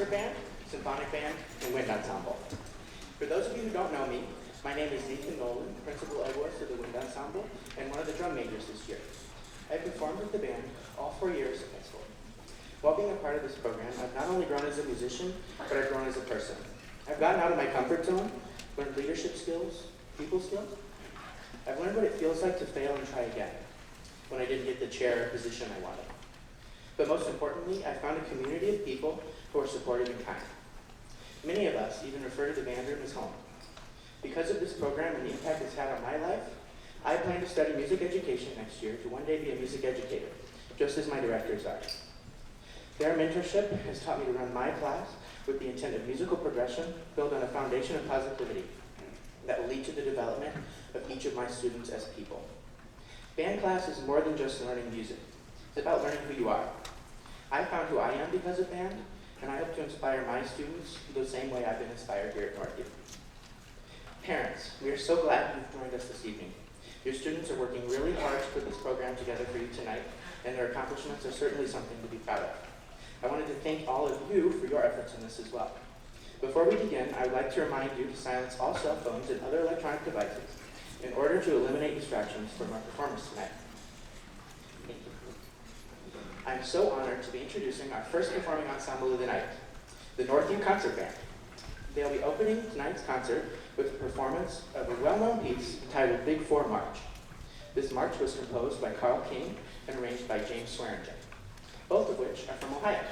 concert band, symphonic band, and wind ensemble. For those of you who don't know me, my name is Ethan Nolan, principal egoist of the wind ensemble, and one of the drum majors this year. I've performed with the band all 4 years of high school. While being a part of this program, I've not only grown as a musician, but I've grown as a person. I've gotten out of my comfort zone, learned leadership skills, people skills. I've learned what it feels like to fail and try again when I didn't get the chair or position I wanted. But most importantly, I found a community of people who are supportive and kind. Many of us even refer to the band room as home. Because of this program and the impact it's had on my life, I plan to study music education next year to one day be a music educator, just as my directors are. Their mentorship has taught me to run my class with the intent of musical progression built on a foundation of positivity that will lead to the development of each of my students as people. Band class is more than just learning music. It's about learning who you are. I found who I am because of band, and I hope to inspire my students the same way I've been inspired here at Northview. Parents, we are so glad you've joined us this evening. Your students are working really hard to put this program together for you tonight, and their accomplishments are certainly something to be proud of. I wanted to thank all of you for your efforts in this as well. Before we begin, I would like to remind you to silence all cell phones and other electronic devices in order to eliminate distractions from our performance tonight. Thank you. I'm so honored to be introducing our first performing ensemble of the night, the Northview Concert Band. They'll be opening tonight's concert with a performance of a well-known piece entitled Big Four March. This march was composed by Carl King and arranged by James Swearingen, both of which are from Ohio.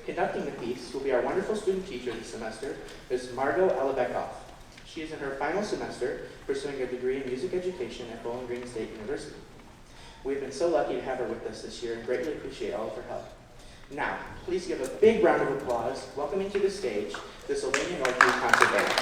Conducting the piece will be our wonderful student teacher this semester, Ms. Margot Alabekoff. She is in her final semester pursuing a degree in music education at Bowling Green State University. We have been so lucky to have her with us this year and greatly appreciate all of her help. Now, please give a big round of applause welcoming to the stage the Sylvania Northview Concert Band.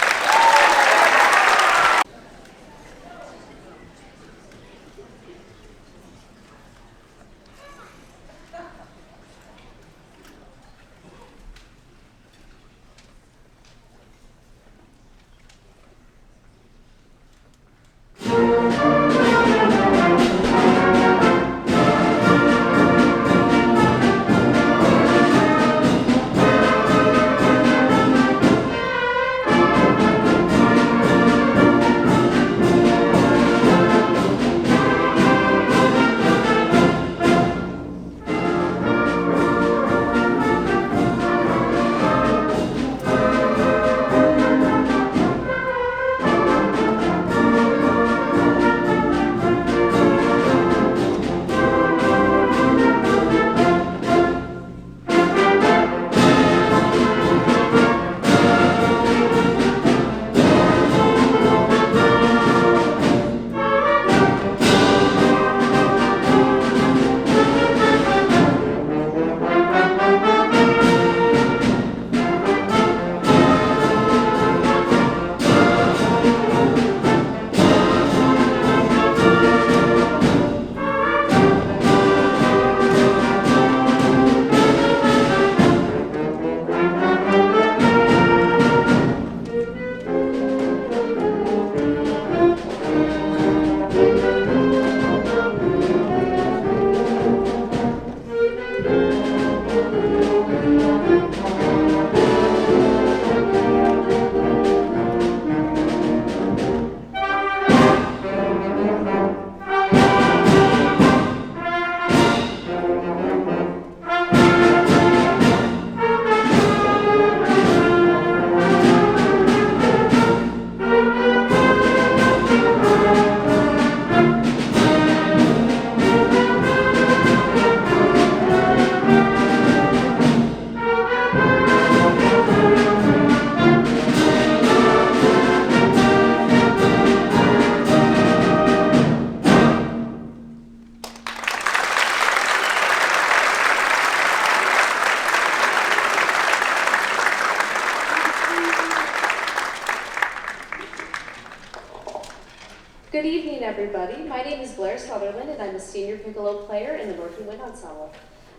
Good evening, everybody. My name is Blair Sutherland, and I'm a senior piccolo player in the Northview Wind Ensemble.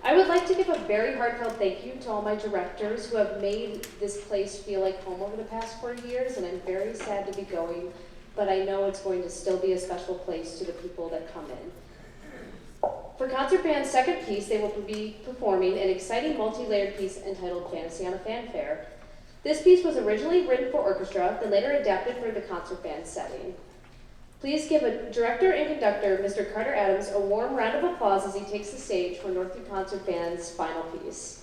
I would like to give a very heartfelt thank you to all my directors who have made this place feel like home over the past 4 years, and I'm very sad to be going, but I know it's going to still be a special place to the people that come in. For concert band's second piece, they will be performing an exciting multi-layered piece entitled Fantasy on a Fanfare. This piece was originally written for orchestra, then later adapted for the concert band setting. Please give a director and conductor, Mr. Carter Adams, a warm round of applause as he takes the stage for Northview Concert Band's final piece.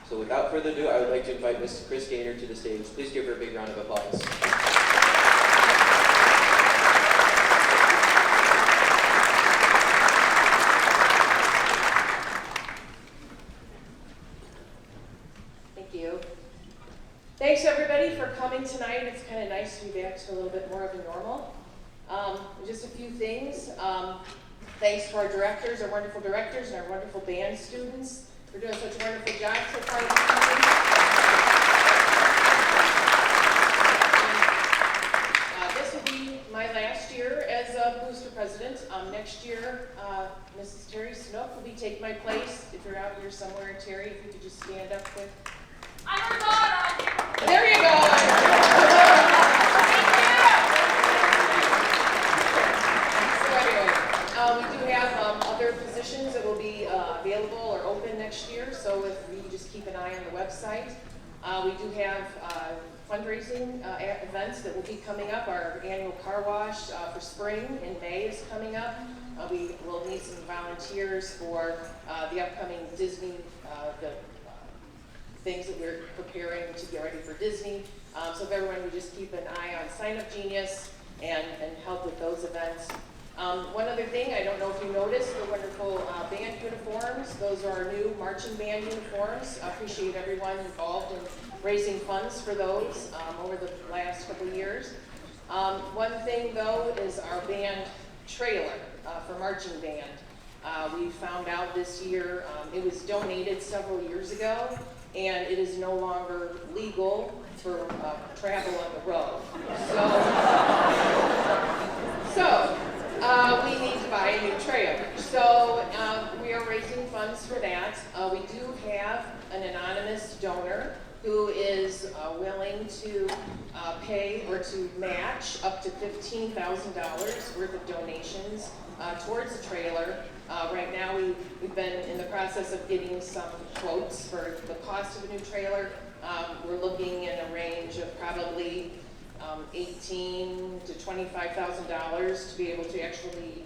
So without further ado, I would like to invite Ms. Chris Gaynor to the stage. Please give her a big round of applause. Thank you. Thanks everybody for coming tonight. It's kind of nice to be back to a little bit more of a normal. Just a few things. Thanks to our directors, our wonderful directors, and our wonderful band students for doing such a wonderful job so far this evening. This will be my last year as a booster president. Next year, Mrs. Terry Snook will be taking my place. If you're out here somewhere, Terry, if you could just stand up quick. I'm her daughter. There you go. So anyway, we do have other positions that will be available or open next year, so if you just keep an eye on the website. We do have fundraising events that will be coming up. Our annual car wash for spring in May is coming up. We will need some volunteers for the upcoming Disney, the things that we're preparing to get ready for Disney. So if everyone would just keep an eye on Sign Up Genius and help with those events. One other thing, I don't know if you noticed the wonderful band uniforms. Those are our new marching band uniforms. I appreciate everyone involved in raising funds for those over the last couple of years. One thing though is our band trailer for marching band. We found out this year, it was donated several years ago, and it is no longer legal for travel on the road. So we need to buy a new trailer. So we are raising funds for that. We do have an anonymous donor who is willing to pay or to match up to $15,000 worth of donations towards the trailer. Right now we've been in the process of getting some quotes for the cost of a new trailer. We're looking in a range of probably $18,000 to $25,000 to be able to actually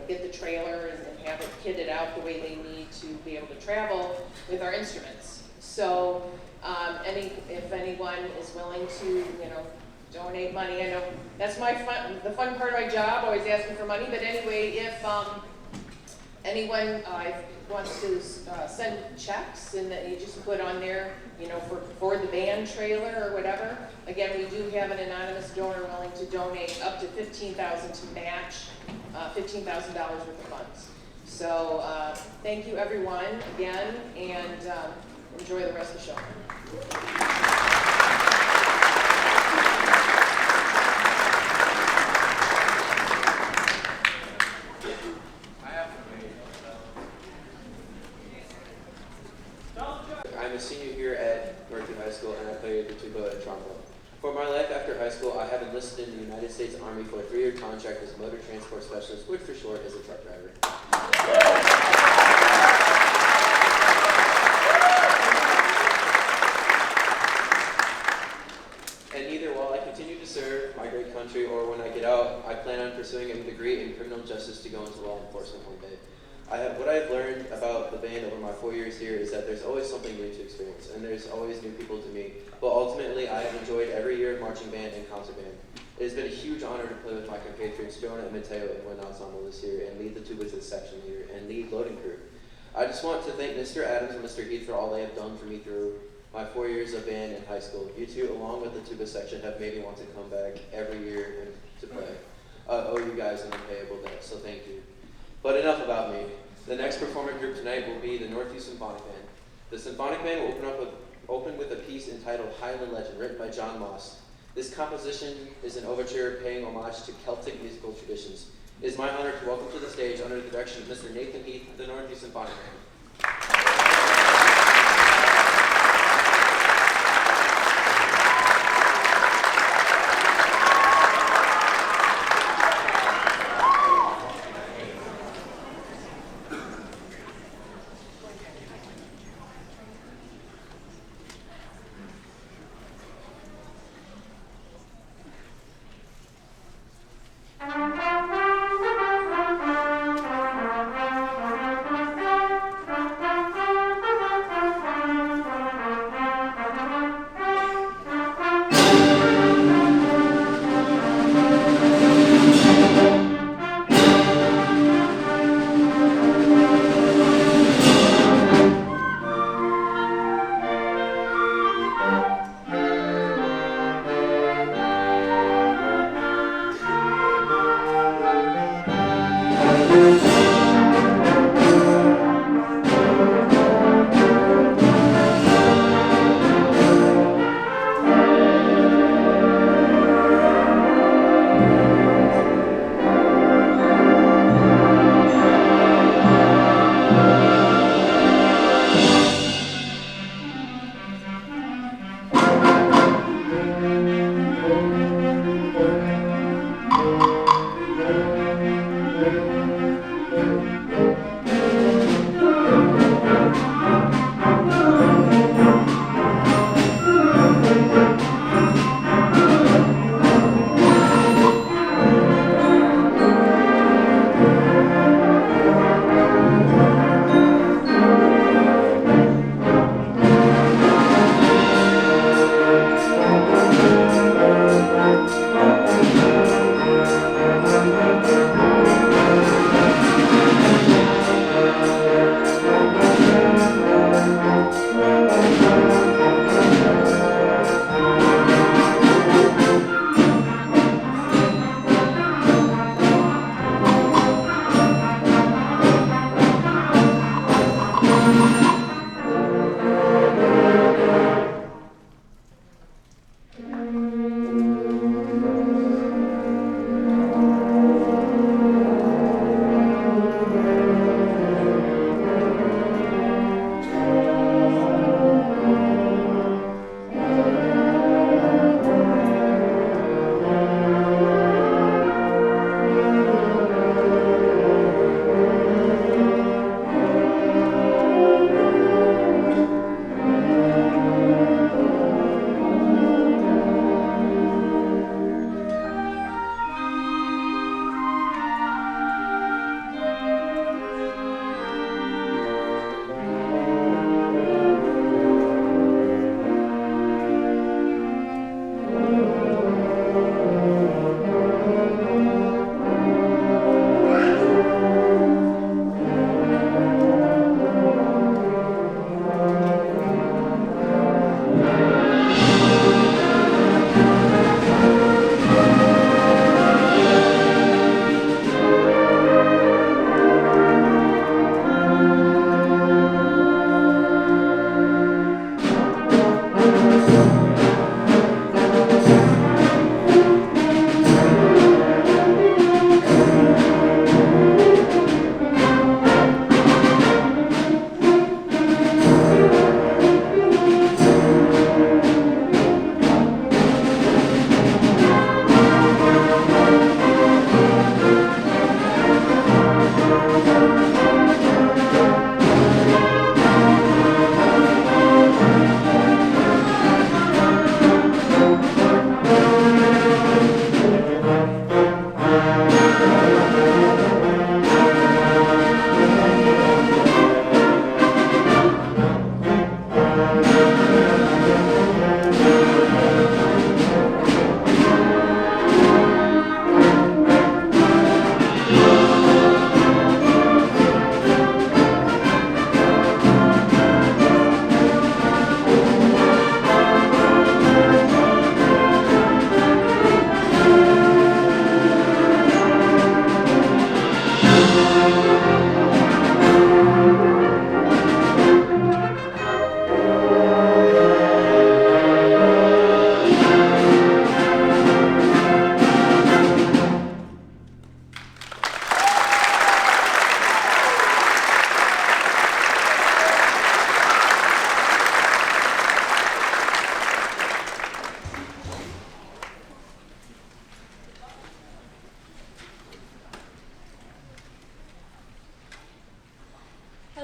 get the trailer and have it kitted out the way they need to be able to travel with our instruments. So if anyone is willing to donate money, I know that's the fun part of my job, always asking for money, but anyway, if anyone wants to send checks and that you just put on there, for the band trailer or whatever. Again, we do have an anonymous donor willing to donate up to $15,000 to match $15,000 worth of funds. So thank you everyone again, and enjoy the rest of the show. I'm a senior here at Northview Highschool, and I play the tuba and trombone. For my life after high school, I have enlisted in the United States Army for a 3-year contract as a motor transport specialist, which for short is a truck driver. And either while I continue to serve my great country or when I get out, I plan on pursuing a degree in criminal justice to go into law enforcement one day. What I've learned about the band over my 4 years here is that there's always something new to experience, and there's always new people to meet. But ultimately, I have enjoyed every year of marching band and concert band. It has been a huge honor to play with my compatriots Jonah and Mateo in wind ensemble this year, and lead the tuba to the section leader, and lead loading crew. I just want to thank Mr. Adams and Mr. Heath for all they have done for me through my 4 years of band in high school. You two, along with the tuba section, have made me want to come back every year and to play. I owe you guys an unpayable debt, so thank you. But enough about me. The next performing group tonight will be the Northview Symphonic Band. The Symphonic Band will open with a piece entitled Highland Legend, written by John Moss. This composition is an overture paying homage to Celtic musical traditions. It is my honor to welcome to the stage, under the direction of Mr. Nathan Heath, the Northview Symphonic Band.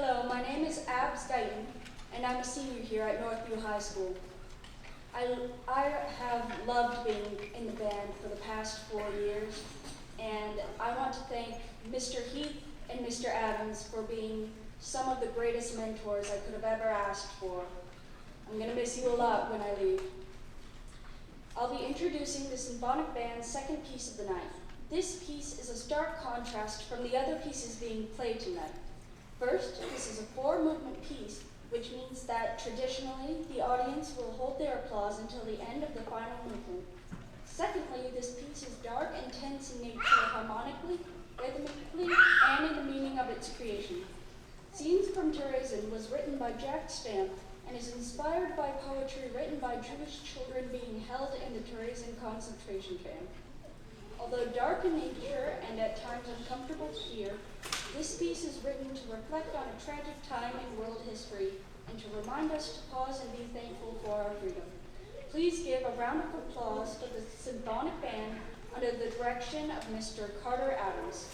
Hello, my name is Abs Dayton, and I'm a senior here at Northview Highschool. I have loved being in the band for the past 4 years, and I want to thank Mr. Heath and Mr. Adams for being some of the greatest mentors I could have ever asked for. I'm going to miss you a lot when I leave. I'll be introducing the Symphonic Band's second piece of the night. This piece is a stark contrast from the other pieces being played tonight. First, this is a 4-movement piece, which means that traditionally the audience will hold their applause until the end of the final movement. Secondly, this piece is dark and tense in nature harmonically, rhythmically, and in the meaning of its creation. Scenes from Terezin was written by Jack Stamp and is inspired by poetry written by Jewish children being held in the Terezin concentration camp. Although dark in nature and at times uncomfortable to hear, this piece is written to reflect on a tragic time in world history and to remind us to pause and be thankful for our freedom. Please give a round of applause for the Symphonic Band under the direction of Mr. Carter Adams.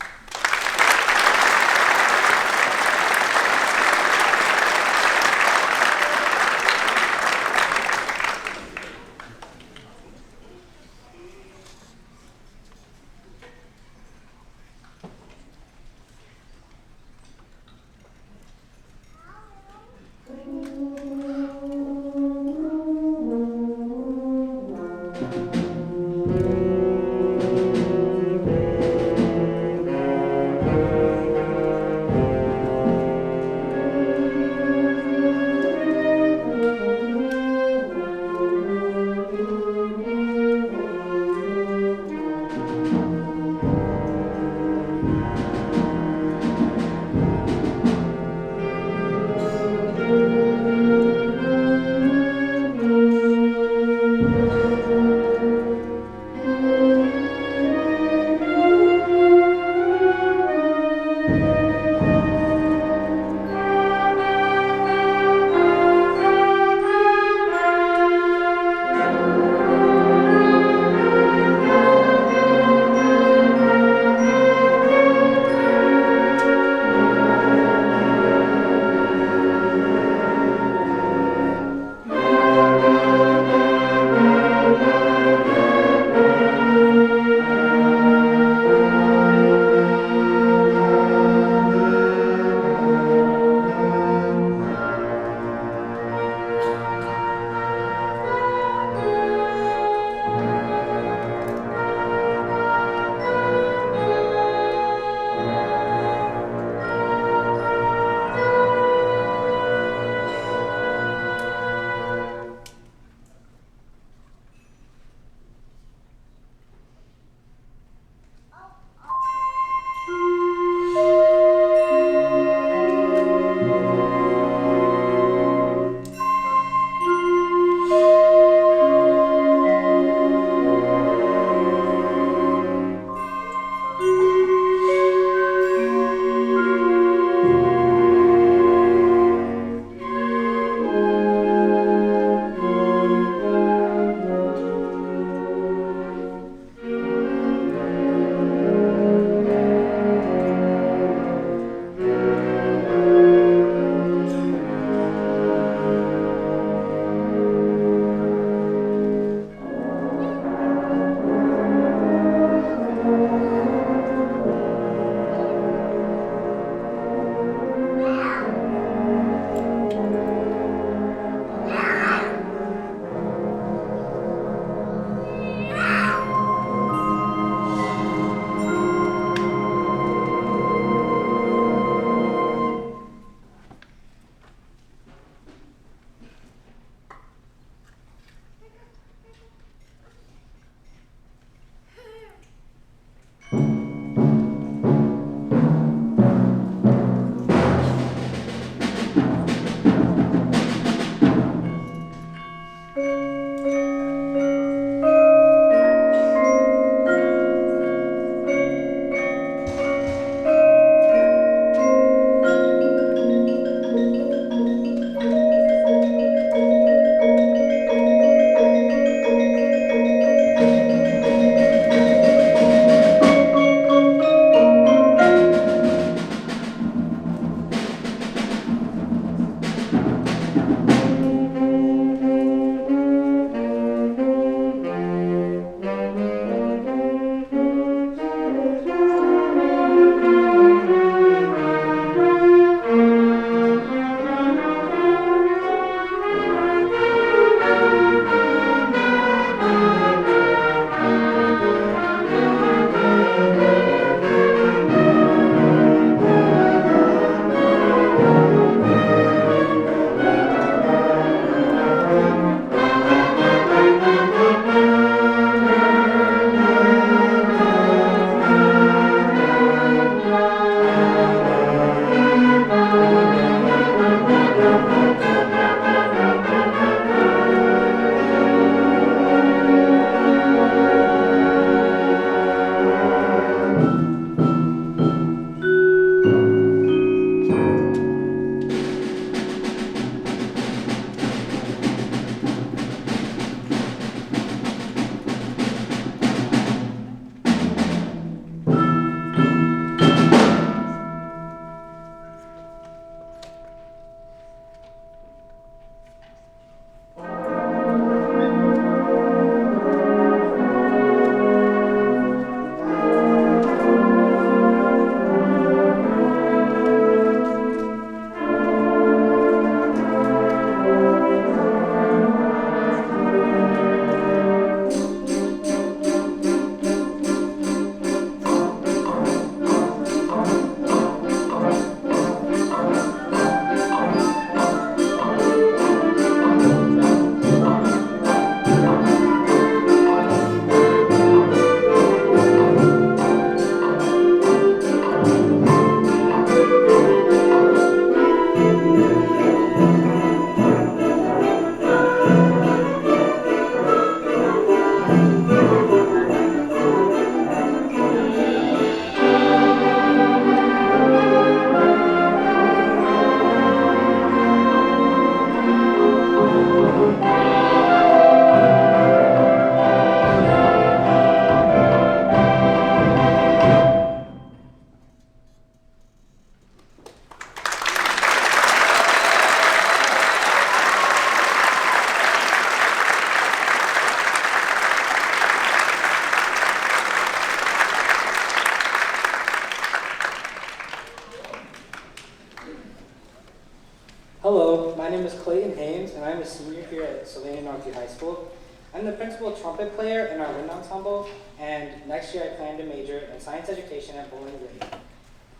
Hayden Ames, and I'm a senior here at Northview High School. I'm the principal trumpet player in our wind ensemble, and next year I plan to major in science education at Bowling Green.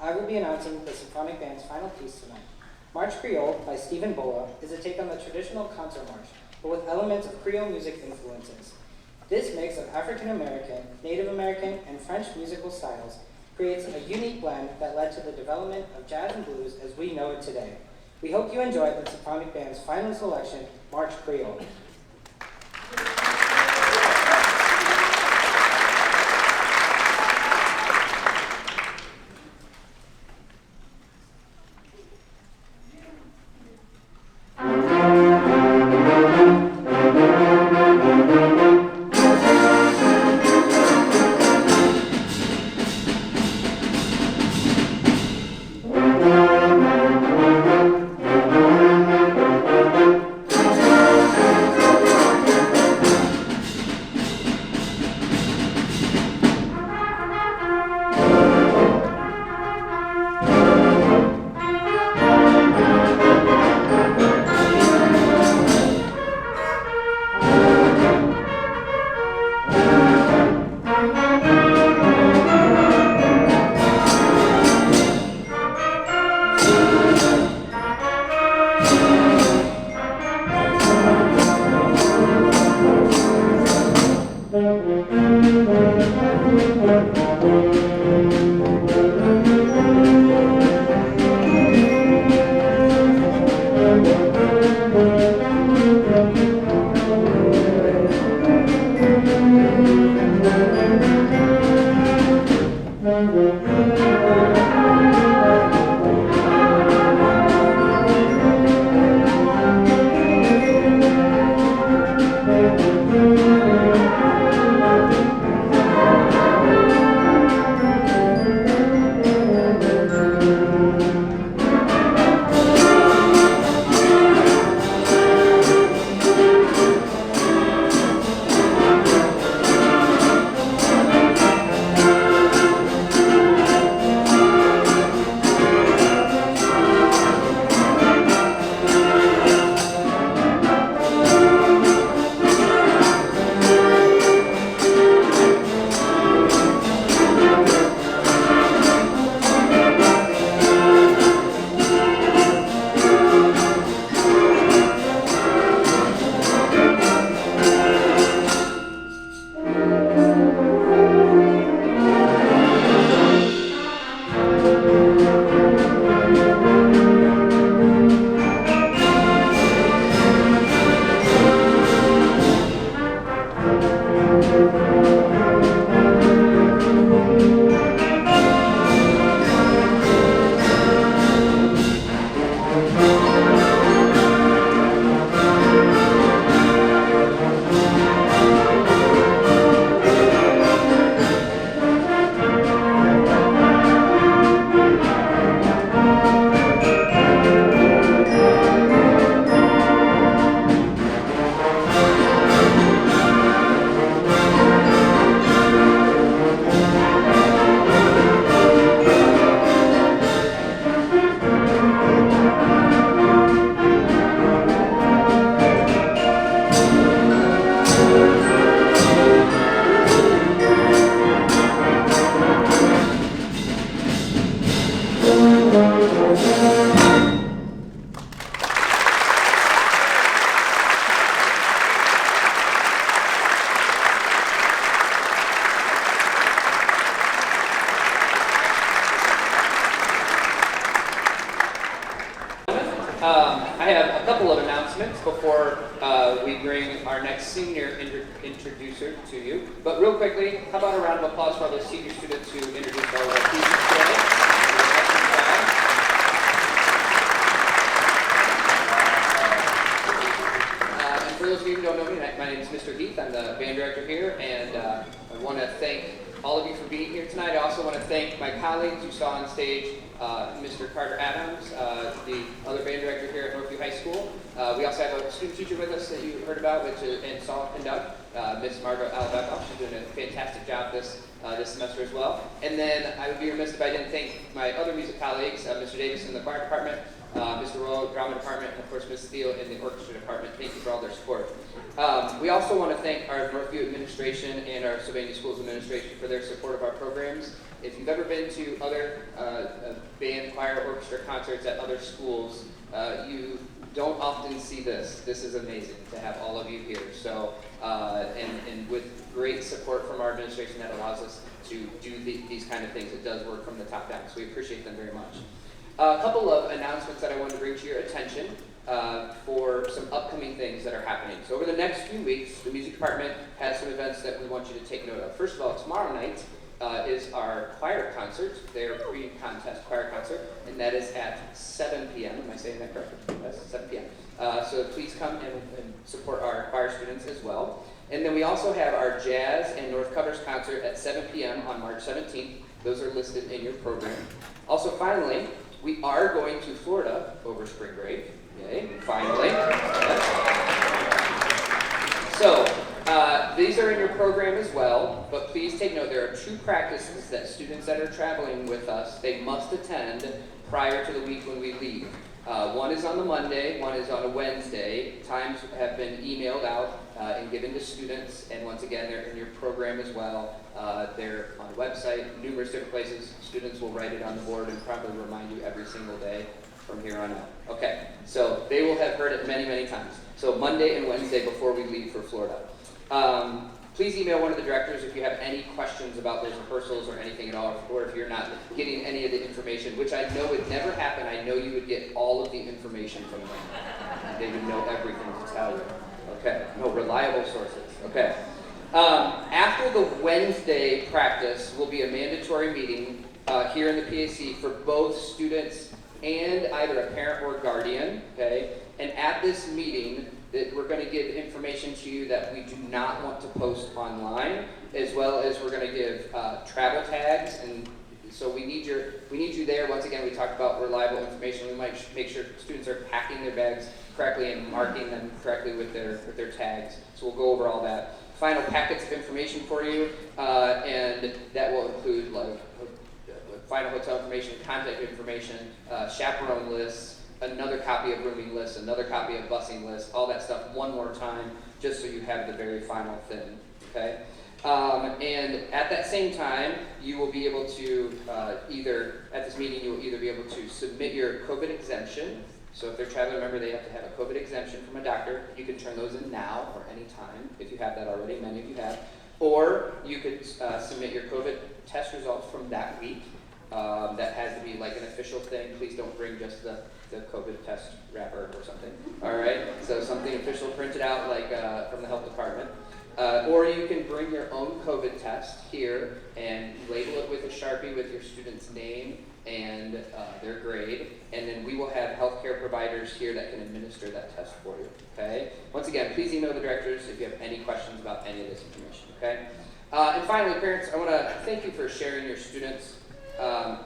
I will be announcing the Symphonic Band's final piece tonight. March Creole by Stephen Bola is a take on the traditional concert march, but with elements of Creole music influences. This mix of African American, Native American, and French musical styles creates a unique blend that led to the development of jazz and blues as we know it today. We hope you enjoy the Symphonic Band's final selection, March Creole. I have a couple of announcements before we bring our next senior introducer to you. But real quickly, how about a round of applause for all those senior students who introduced all of our teachers today? And for those of you who don't know me, my name is Mr. Heath. I'm the band director here, and I want to thank all of you for being here tonight. I also want to thank my colleagues you saw on stage, Mr. Carter Adams, the other band director here at Northview High School. We also have a student teacher with us that you heard about, which is, and saw conduct, Miss Margaret Albeck. She's doing a fantastic job this this semester as well. And then I would be remiss if I didn't thank my other music colleagues, Mr. Davis in the choir department, Mr. Royal, drama department, and of course Ms. Steele in the orchestra department. Thank you for all their support. We also want to thank our Northview administration and our Sylvania Schools administration for their support of our programs. If you've ever been to other band, choir, orchestra concerts at other schools, you don't often see this. This is amazing to have all of you here. So, and with great support from our administration that allows us to do these kind of things. It does work from the top down, so we appreciate them very much. A couple of announcements that I wanted to bring to your attention for some upcoming things that are happening. So over the next few weeks, the music department has some events that we want you to take note of. First of all, tomorrow night is our choir concert, their pre-contest choir concert, and that is at 7 p.m. Am I saying that correctly? Yes, 7 p.m. So please come and support our choir students as well. And then we also have our jazz and North Covers concert at 7 p.m. on March 17th. Those are listed in your program. Also, finally, we are going to Florida over spring break. Yay, finally. So, these are in your program as well, but please take note, there are 2 practices that students that are traveling with us, they must attend prior to the week when we leave. One is on the Monday, one is on a Wednesday. Times have been emailed out and given to students, and once again, they're in your program as well. They're on the website, numerous different places. Students will write it on the board and probably remind you every single day from here on out. Okay, so they will have heard it many, many times. So Monday and Wednesday before we leave for Florida. Please email one of the directors if you have any questions about those rehearsals or anything at all, or if you're not getting any of the information, which I know would never happen. I know you would get all of the information from them. They would know everything to tell you. Okay, no, reliable sources. Okay. After the Wednesday practice will be a mandatory meeting here in the PAC for both students and either a parent or guardian, okay? And at this meeting, that we're going to give information to you that we do not want to post online, as well as we're going to give travel tags, and so we need you there. Once again, we talked about reliable information. We might make sure students are packing their bags correctly and marking them correctly with their tags. So we'll go over all that. Final packets of information for you, and that will include like final hotel information, contact information, chaperone lists, another copy of rooming lists, another copy of busing lists, all that stuff one more time, just so you have the very final thing, okay? And at that same time, you will be able to at this meeting, you will either be able to submit your COVID exemption. So if they're traveling, remember they have to have a COVID exemption from a doctor. You can turn those in now or any time if you have that already, many of you have. Or you could submit your COVID test results from that week. That has to be like an official thing. Please don't bring just the COVID test wrapper or something. All right, so something official printed out like from the health department. Or you can bring your own COVID test here and label it with a Sharpie with your student's name and their grade, and then we will have healthcare providers here that can administer that test for you, okay? Once again, please email the directors if you have any questions about any of this information, okay? And finally, parents, I want to thank you for sharing your students.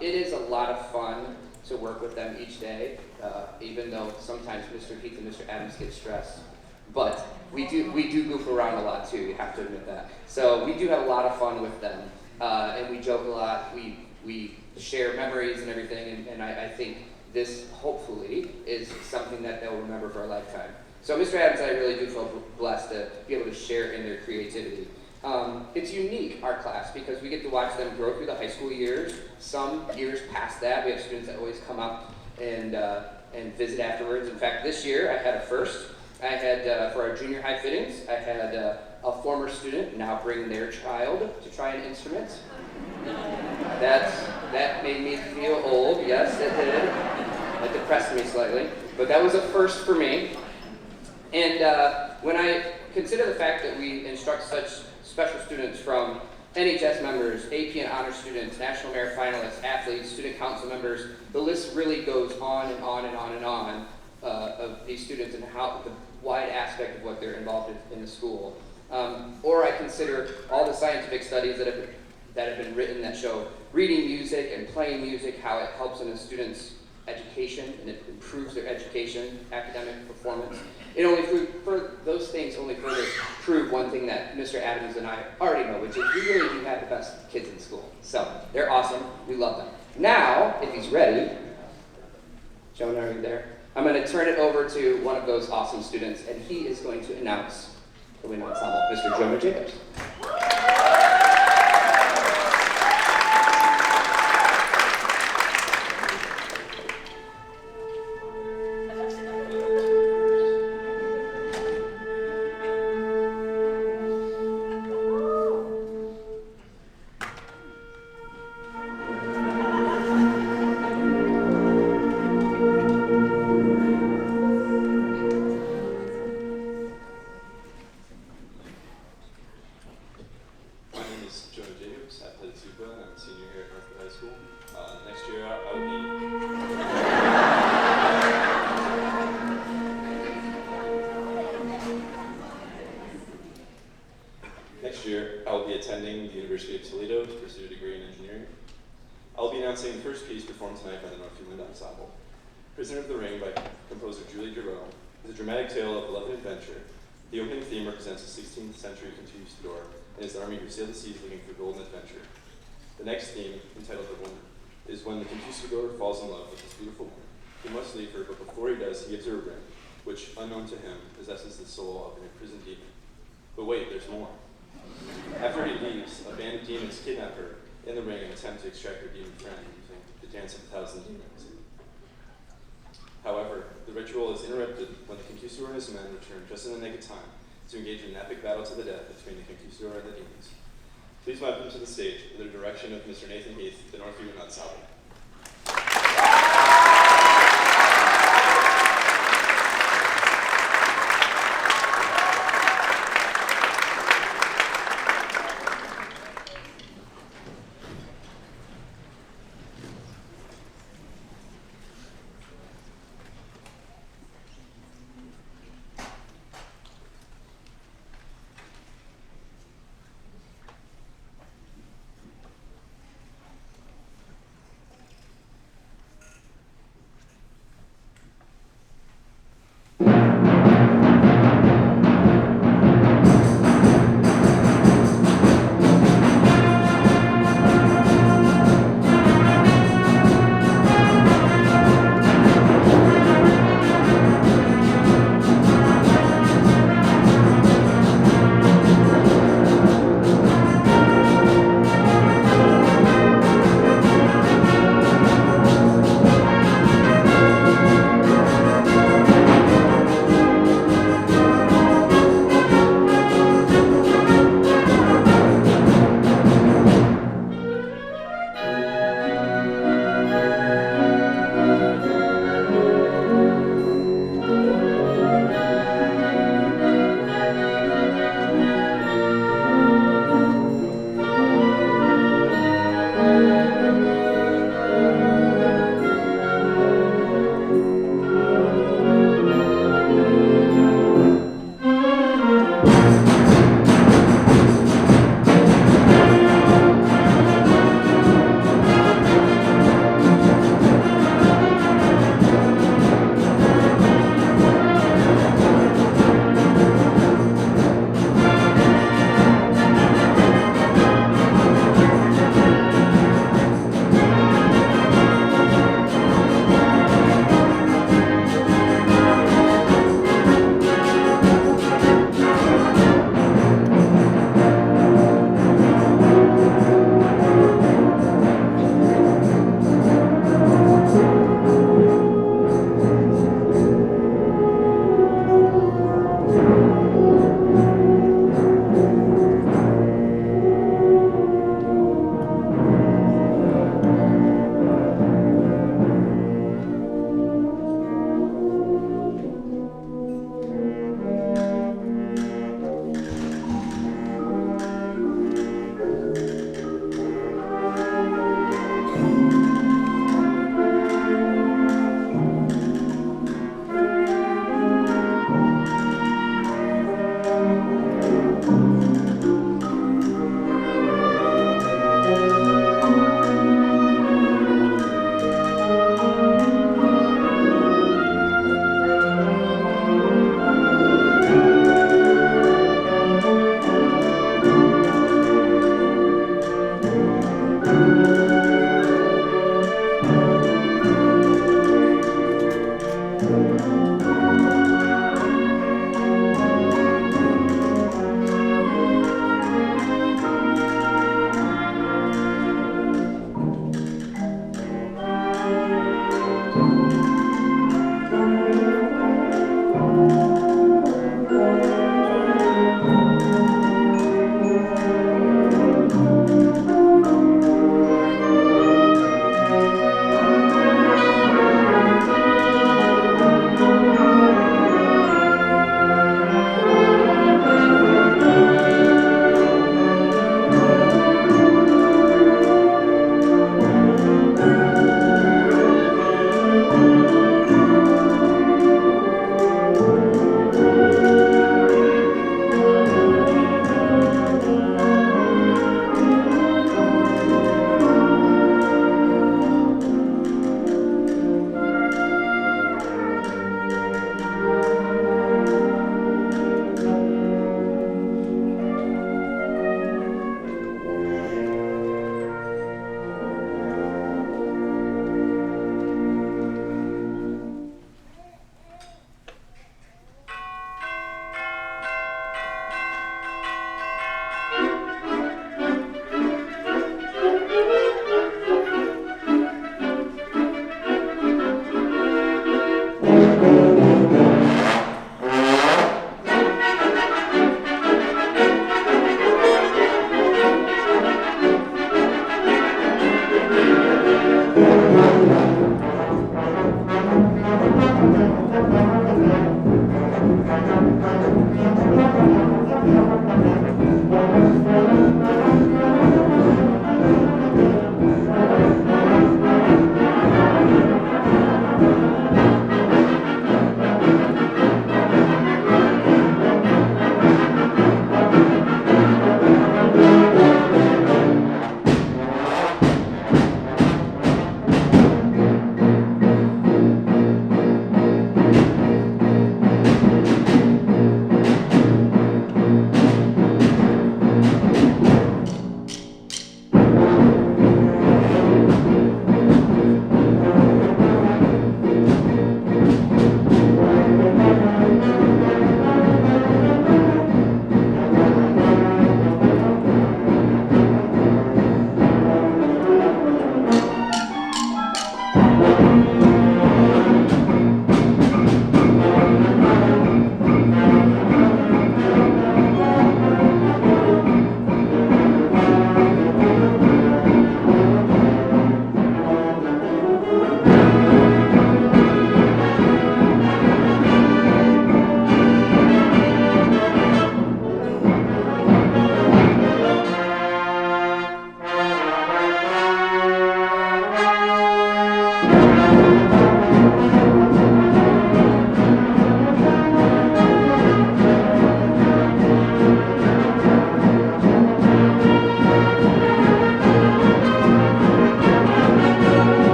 It is a lot of fun to work with them each day, even though sometimes Mr. Heath and Mr. Adams get stressed. But we do goof around a lot too, you have to admit that. So we do have a lot of fun with them, and we joke a lot, we share memories and everything, and I think this hopefully is something that they'll remember for a lifetime. So Mr. Adams and I really do feel blessed to be able to share in their creativity. It's unique, our class, because we get to watch them grow through the high school years. Some years past that, we have students that always come up and visit afterwards. In fact, this year I had a first. I had, for our junior high fittings, I had a former student now bring their child to try an instrument. That made me feel old, yes, it did. It depressed me slightly, but that was a first for me. And when I consider the fact that we instruct such special students from NHS members, AP and honor students, National Merit finalists, athletes, student council members, the list really goes on and on and on and on of these students and how the wide aspect of what they're involved in the school. Or I consider all the scientific studies that have been written that show reading music and playing music, how it helps in a student's education, and it improves their education, academic performance. It only those things only further prove one thing that Mr. Adams and I already know, which is we really do have the best kids in school. So they're awesome. We love them. Now, if he's ready, Jonah, are you there? I'm going to turn it over to one of those awesome students, and he is going to announce the wind ensemble, Mr. Jonah Jacobs. My name is Jonah Jacobs. I play the tuba and I'm a senior here at Northview High School. Next year I will be attending the University of Toledo to pursue a degree in engineering. I will be announcing the first piece performed tonight by the Northview Wind Ensemble. Prisoner of the Ring by composer Julie Giroux is a dramatic tale of love and adventure. The opening theme represents a 16th century conquistador and his army who sailed the seas looking for gold and adventure. The next theme, entitled The Woman, is when the conquistador falls in love with this beautiful woman. He must leave her, but before he does, he gives her a ring, which, unknown to him, possesses the soul of an imprisoned demon. But wait, there's more. After he leaves, a band of demons kidnap her in the ring and attempt to extract her demon friend using the Dance of 1,000 Demons. However, the ritual is interrupted when the conquistador and his men return just in the nick of time to engage in an epic battle to the death between the conquistador and the demons. Please welcome to the stage, under the direction of Mr. Nathan Heath, the Northview Ensemble.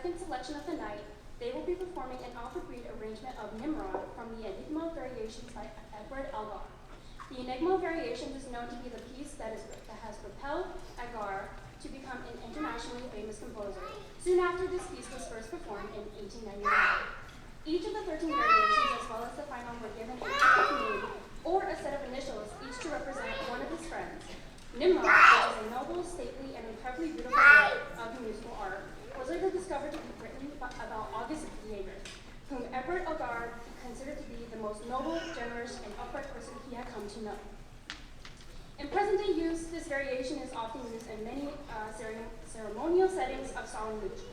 second selection of the night, they will be performing an off-the-beat arrangement of Nimrod from the Enigma Variations by Edward Elgar. The Enigma Variations is known to be the piece that has propelled Elgar to become an internationally famous composer, soon after this piece was first performed in 1899. Each of the 13 variations, as well as the final, were given a typical name or a set of initials, each to represent one of his friends. Nimrod, which is a noble, stately, and incredibly beautiful work of musical art, was later discovered to be written about August Jaeger, whom Edward Elgar considered to be the most noble, generous, and upright person he had come to know. In present-day use, this variation is often used in many ceremonial settings of solemn liturgy.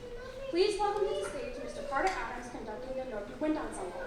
Please welcome to the stage Mr. Carter Adams conducting the Northview Wind Ensemble.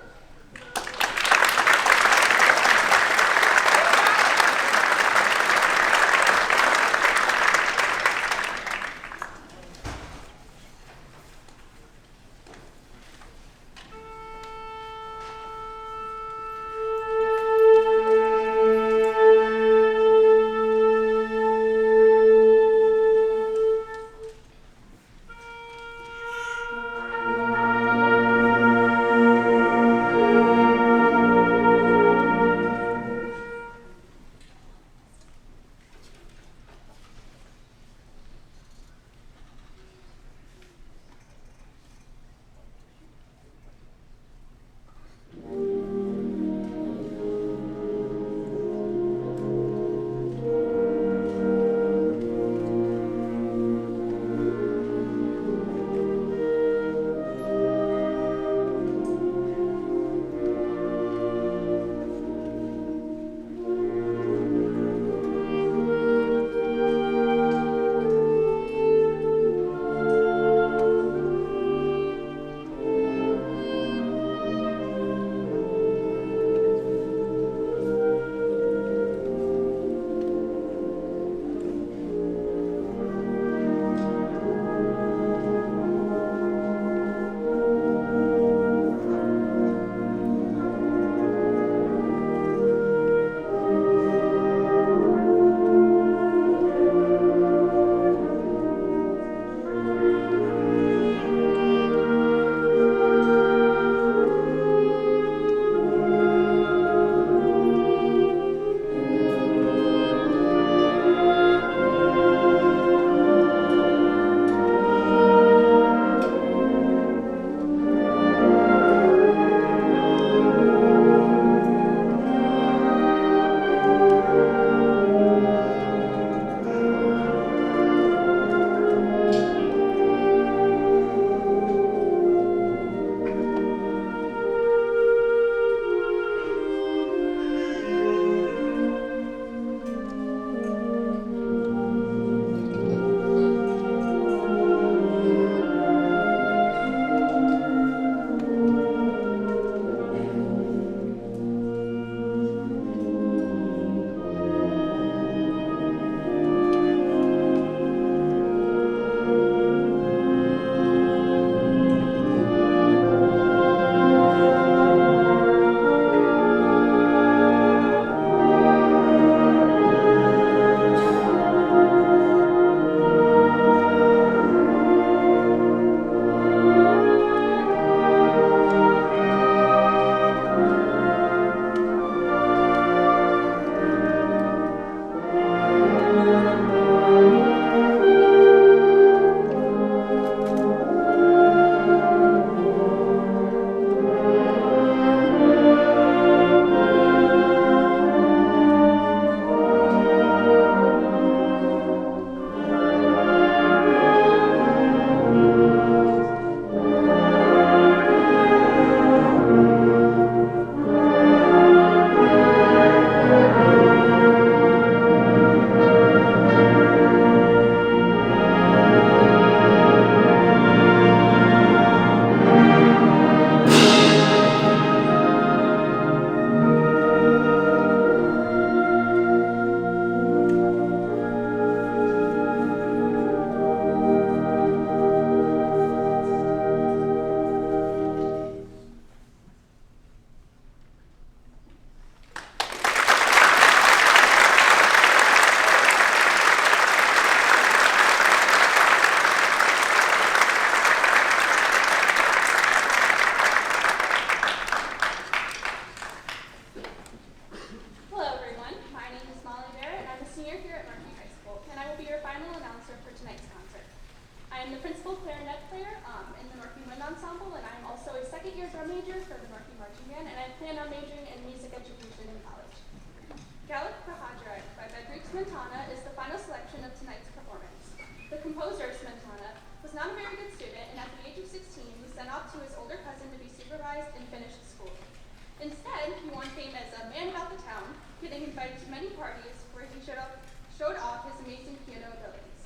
getting invited to many parties where he showed off his amazing piano abilities.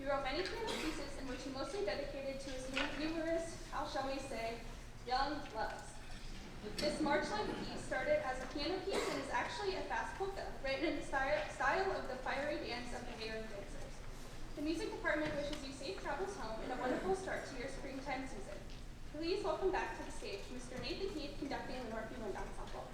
He wrote many piano pieces in which he mostly dedicated to his numerous, how shall we say, young loves. This march-like piece started as a piano piece and is actually a fast polka, written in the style of the fiery dance of the Hair dancers. The music department wishes you safe travels home and a wonderful start to your springtime season. Please welcome back to the stage Mr. Nathan Heath conducting the Northview Wind Ensemble.